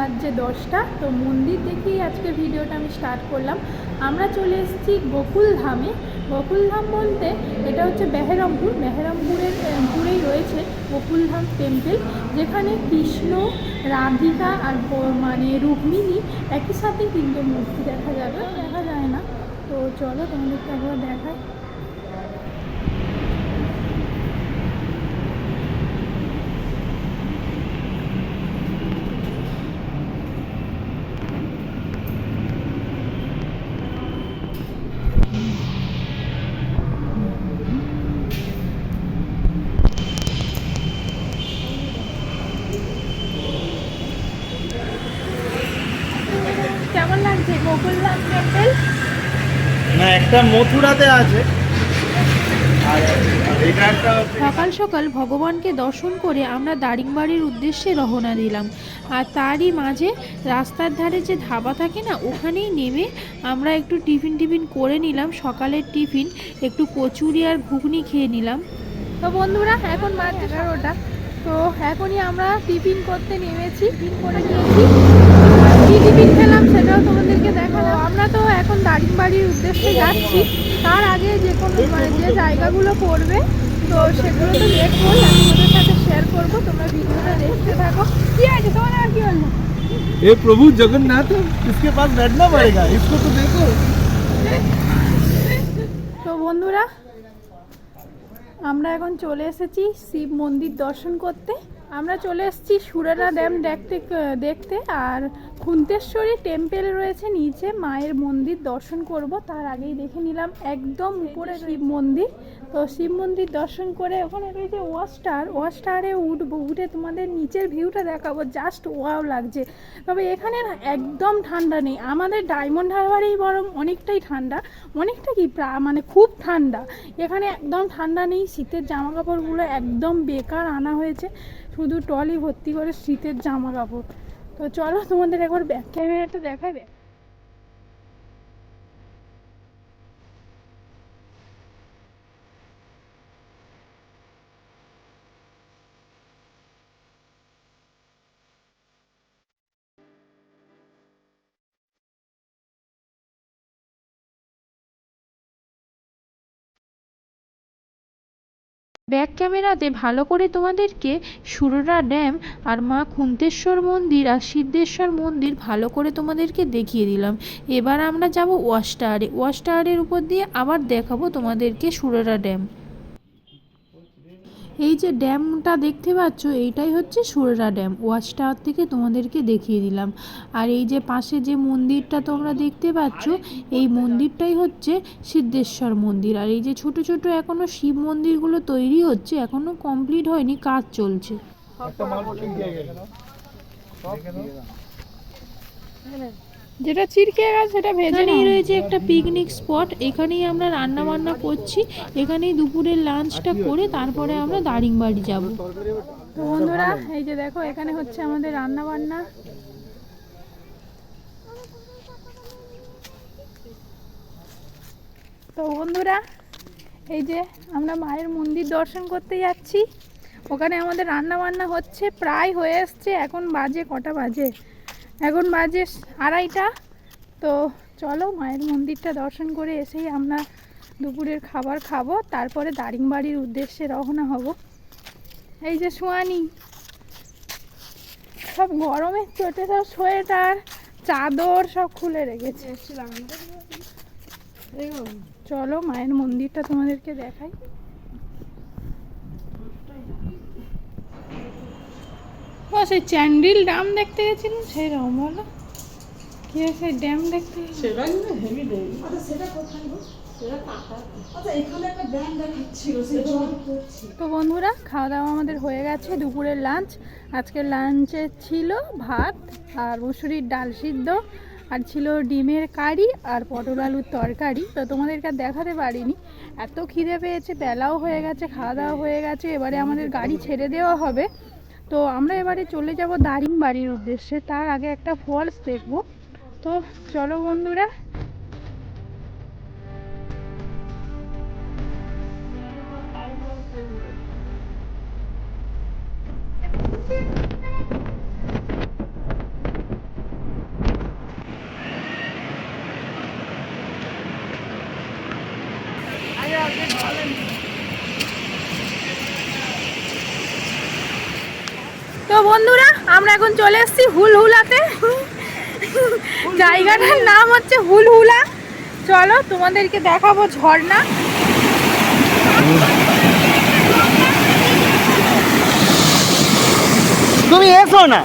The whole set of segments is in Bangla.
বাজছে 10টা। তো মন্দির দেখেই আজকে ভিডিওটা আমি স্টার্ট করলাম। আমরা চলে এসেছি গোকুলধামে। গোকুলধাম বলতে এটা হচ্ছে বেহেরামপুরেই রয়েছে গোকুলধাম টেম্পল, যেখানে কৃষ্ণ, রাধিকা আর মানে রুক্মিণী একই সাথে কিন্তু মূর্তি দেখা যায় না। তো চলো তোমাদেরকে একবার দেখাই। কেমন লাগছে গোকুলধাম টেম্পল? না, একটা মথুরাতে আছে। সকাল সকাল ভগবানকে দর্শন করে আমরা দারিংবাড়ির উদ্দেশ্যে রওনা দিলাম। আর তারই মাঝে রাস্তার ধারে যে ধাবা থাকে না, ওখানেই নেমে আমরা একটু টিফিন করে নিলাম। সকালের টিফিন একটু কচুরি আর ঘুগনি খেয়ে নিলাম। তো বন্ধুরা, এখন বাজে 11টা। তো এখনই আমরা টিফিন করতে নেমেছি, টিফিন করে নিয়েছি। কী টিফিন খেলাম সেটাও তোমাদেরকে দেখাবো। আমরা তো এখন দারিংবাড়ির উদ্দেশ্যে যাচ্ছি। তার আগে যে জায়গাগুলো পড়বে তো সেগুলো তো দেখবোই, আমি তোমাদের সাথে শেয়ার করবো। তোমরা ভিডিওটা দেখতে থাকো। কি আছে তোমার? আর কি বলবো? ये प्रभु जगन्नाथ इसके पास बैठना पड़ेगा, इसको तो देखो। তো বন্ধুরা, আমরা এখন চলে এসেছি শিব মন্দির দর্শন করতে। আমরা চলে এসেছি সুরারা ড্যাম দেখতে আর খুন্তেশ্বরী টেম্পল রয়েছে নিচে, মায়ের মন্দির দর্শন করব। তার আগেই দেখে নিলাম একদম উপরে শিব মন্দির। তো শিব মন্দির দর্শন করে ওখানে রয়েছে ওয়াচটারে উঠে তোমাদের নিচের ভিউটা দেখাবো। জাস্ট ওয়াও লাগছে। তবে এখানে না একদম ঠান্ডা নেই। আমাদের ডায়মন্ড হারবারেই বরং অনেকটাই ঠান্ডা, অনেকটা কি মানে খুব ঠান্ডা। এখানে একদম ঠান্ডা নেই। শীতের জামা কাপড়গুলো একদম বেকার আনা হয়েছে, শুধু ট্রলি ভর্তি করে শীতের জামা কাপড়। তো চলো তোমাদের একবার ব্যাক ক্যামেরাটা দেখাবে। ব্যাক ক্যামেরাতে ভালো করে তোমাদেরকে সুররা ড্যাম আর মা খুন্তেশ্বর মন্দির আর সিদ্ধেশ্বর মন্দির ভালো করে তোমাদেরকে দেখিয়ে দিলাম। এবার আমরা যাব ওয়াচটাওয়ারের উপর দিয়ে আবার দেখাবো তোমাদেরকে সুররা ড্যাম। এই যে ড্যামটা দেখতে পাচ্ছ, এইটাই হচ্ছে সুররা ড্যাম। ওয়াচ টাওয়ার থেকে তোমাদেরকে দেখিয়ে দিলাম। আর এই যে পাশে যে মন্দিরটা তোমরা দেখতে পাচ্ছ, এই মন্দিরটাই হচ্ছে সিদ্ধেশ্বর মন্দির। আর এই যে ছোট ছোট এখনো শিব মন্দিরগুলো তৈরি হচ্ছে, এখনো কমপ্লিট হয়নি, কাজ চলছে। যেটা চিরকে গেছে সেটা ভেজে নিয়ে রয়েছে একটা পিকনিক স্পট। এখানেই আমরা রান্না বান্না করছি। এখানেই দুপুরের লাঞ্চটা করে তারপরে আমরা দারিংবাড়ি যাব। তো বন্ধুরা, এই যে দেখো এখানে হচ্ছে আমাদের রান্না বান্না। তো বন্ধুরা, এই যে আমরা মায়ের মন্দির দর্শন করতে যাচ্ছি। ওখানে আমাদের রান্না বান্না হচ্ছে, প্রায় হয়ে এসছে। এখন বাজে কটা বাজে? এখন বাজে 2:30টা। তো চলো মায়ের মন্দিরটা দর্শন করে এসেই আমরা দুপুরের খাবার খাবো, তারপরে দারিংবাড়ির উদ্দেশ্যে রওনা হব। এই যে সোয়ানি সব গরমের চোটে সব সোয়েটার চাদর সব খুলে রেখেছে। চলো মায়ের মন্দিরটা তোমাদেরকে দেখাই। ও সেই চ্যান্ডিল ড্যাম দেখতে গেছিলাম, সেই রকম বলো কি সেই ড্যাম দেখতে তো বন্ধুরা, খাওয়া দাওয়া আমাদের হয়ে গেছে। দুপুরের লাঞ্চ, আজকের লাঞ্চে ছিল ভাত আর মুসুরির ডাল সিদ্ধ, আর ছিল ডিমের কারি আর পটল আলুর তরকারি। তো তোমাদেরকে দেখাতে পারিনি, এত খিদে পেয়েছে। বেলাও হয়ে গেছে, খাওয়া দাওয়া হয়ে গেছে। এবারে আমাদের গাড়ি ছেড়ে দেওয়া হবে। তো আমরা এবারে চলে যাব দারিংবাড়ির উদ্দেশ্যে। তার আগে একটা ফলস দেখব। তো চলো বন্ধুরা। তো বন্ধুরা আমরা এখন চলে এসেছি হুলহুলাতে। জায়গাটার নাম হচ্ছে হুলহুলা। চলো তোমাদেরকে দেখাবো ঝর্ণা। তুমি এসো না।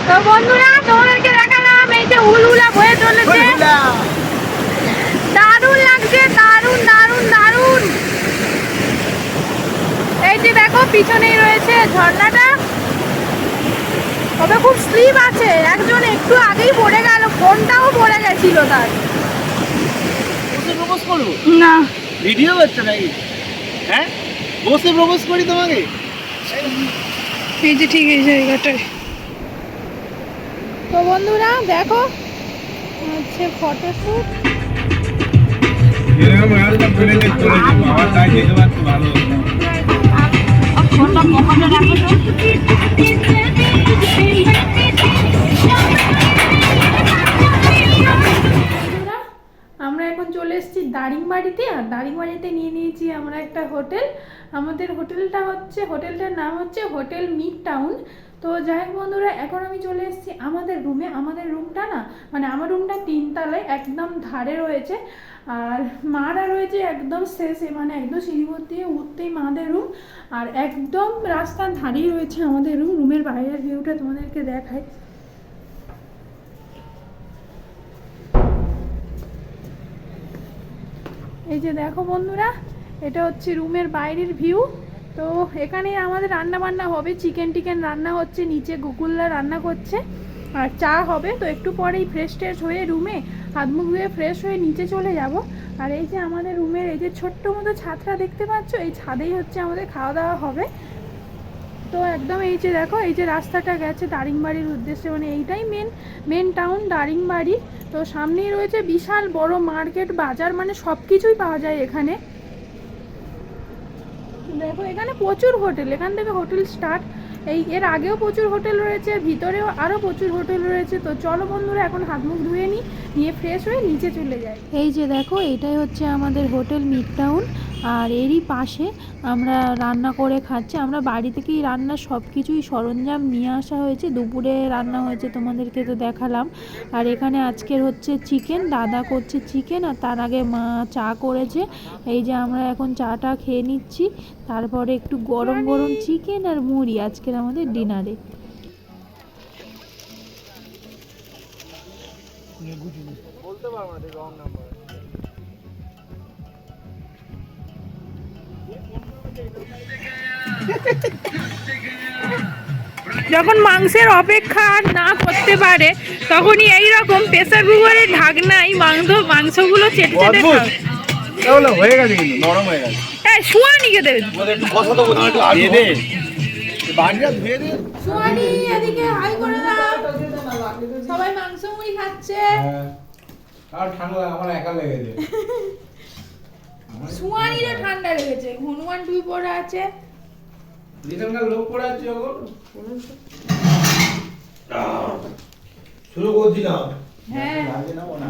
তো বন্ধুরা তোমাদেরকে দেখালাম এই যে হুলহুলা বয়ে চলেছে, দারুণ লাগছে, দারুণ দারুণ দারুণ। এই যে দেখো পিছনেই রয়েছে ঝর্ণাটা, তবে খুব স্লিপ আছে, একজন একটু আগেই পড়ে গেল, ফোনটাও পড়ে গেছিল তার। বসে প্রপোজ করবো না ভিডিও করছো নাকি? হ্যাঁ বসে প্রপোজ করি তোমাকে। এই যে ঠিক এই জায়গাটায়। তো বন্ধুরা দেখো হচ্ছে ফটোশুট। এরকম আর না করে নে চলে যাবো, আমার তাই যেতে পারতো ভালো হতো। আমরা এখন চলে এসেছি দারিংবাড়িতে, আর দারিংবাড়িতে নিয়ে নিয়েছি আমরা একটা হোটেল। আমাদের হোটেলটার নাম হচ্ছে হোটেল মিড টাউন। তো যাই হোক বন্ধুরা, এখন আমি চলে এসেছি আমাদের রুমে। আমাদের রুমটা না মানে আমার রুমটা 3 তলায় একদম ধারে রয়েছে, আর মারা রয়েছে একদম শেষে, মানে একদম সিঁড়ি দিয়ে উঠতেই মাদের রুম, আর একদম রাস্তার ধারেই রয়েছে আমাদের রুম। রুমের বাইরের ভিউটা তোমাদেরকে দেখাই। এই যে দেখো বন্ধুরা, এটা হচ্ছে রুমের বাইরের ভিউ। তো এখানে আমাদের রান্না বান্না হবে, চিকেন রান্না হচ্ছে, নিচে গুকুলরা রান্না করছে, আর চা হবে। তো একটু পরেই ফ্রেশ ট্রেশ হয়ে রুমে হাত মুখ ধুয়ে ফ্রেশ হয়ে নিচে চলে যাব। আর এই যে আমাদের রুমের এই যে ছোট্ট মতো ছাদটা দেখতে পাচ্ছ, এই ছাদেই হচ্ছে আমাদের খাওয়া দাওয়া হবে। তো একদম এই যে দেখো, এই যে রাস্তাটা গেছে দারিংবাড়ির উদ্দেশ্যে, মানে এইটাই মেন টাউন দারিংবাড়ি। তো সামনেই রয়েছে বিশাল বড় মার্কেট, বাজার, মানে সব কিছুই পাওয়া যায় এখানে। দেখো এখানে প্রচুর হোটেল, এখান থেকে হোটেল স্টার্ট। এর আগেও প্রচুর হোটেল রয়েছে, ভিতরেও আরও প্রচুর হোটেল রয়েছে। তো চলো বন্ধুরা এখন হাত মুখ ধুয়ে নিয়ে ফ্রেশ হয়ে নিচে চলে যাই। এই যে দেখো এটাই হচ্ছে আমাদের হোটেল মিড টাউন, আর এরই পাশে আমরা রান্না করে খাচ্ছি। আমরা বাড়ি থেকেই রান্না সব কিছুই সরঞ্জাম নিয়ে আসা হয়েছে, দুপুরে রান্না হয়েছে তোমাদেরকে তো দেখালাম। আর এখানে আজকের হচ্ছে চিকেন, দাদা করছে চিকেন, আর তার আগে মা চা করেছে। এই যে আমরা এখন চাটা খেয়ে নিচ্ছি, তারপরে একটু গরম গরম চিকেন আর মুড়ি আজকের আমাদের ডিনারে। বলতে পারবো না রং নাম্বার। যখন মাংসের অপেক্ষা না করতে পারে তখনই এইরকম প্রেসার কুকারের ঢাকনায় মাংসগুলো চেটে চেটে খাও। তাহলে হয়ে গেছে, কিন্তু নরম হয়ে গেছে। এই সুয়ানিকে দেবে, একটু কথা তো বলতে একটু আগে দে, বাড়িটা ধুয়ে দে। সুয়ানি এদিকে হাই করে দাও। সবাই মাংস মুড়ি খাচ্ছে। আর ঠান্ডা আমার একা লেগেছে। সুয়ানিরও ঠান্ডা লেগেছে, হনুমান টুপি পরে আছে। এখানকার লোক পড়ে আছে ওগো। শুরু করছি না। হ্যাঁ লাগে না, ওনা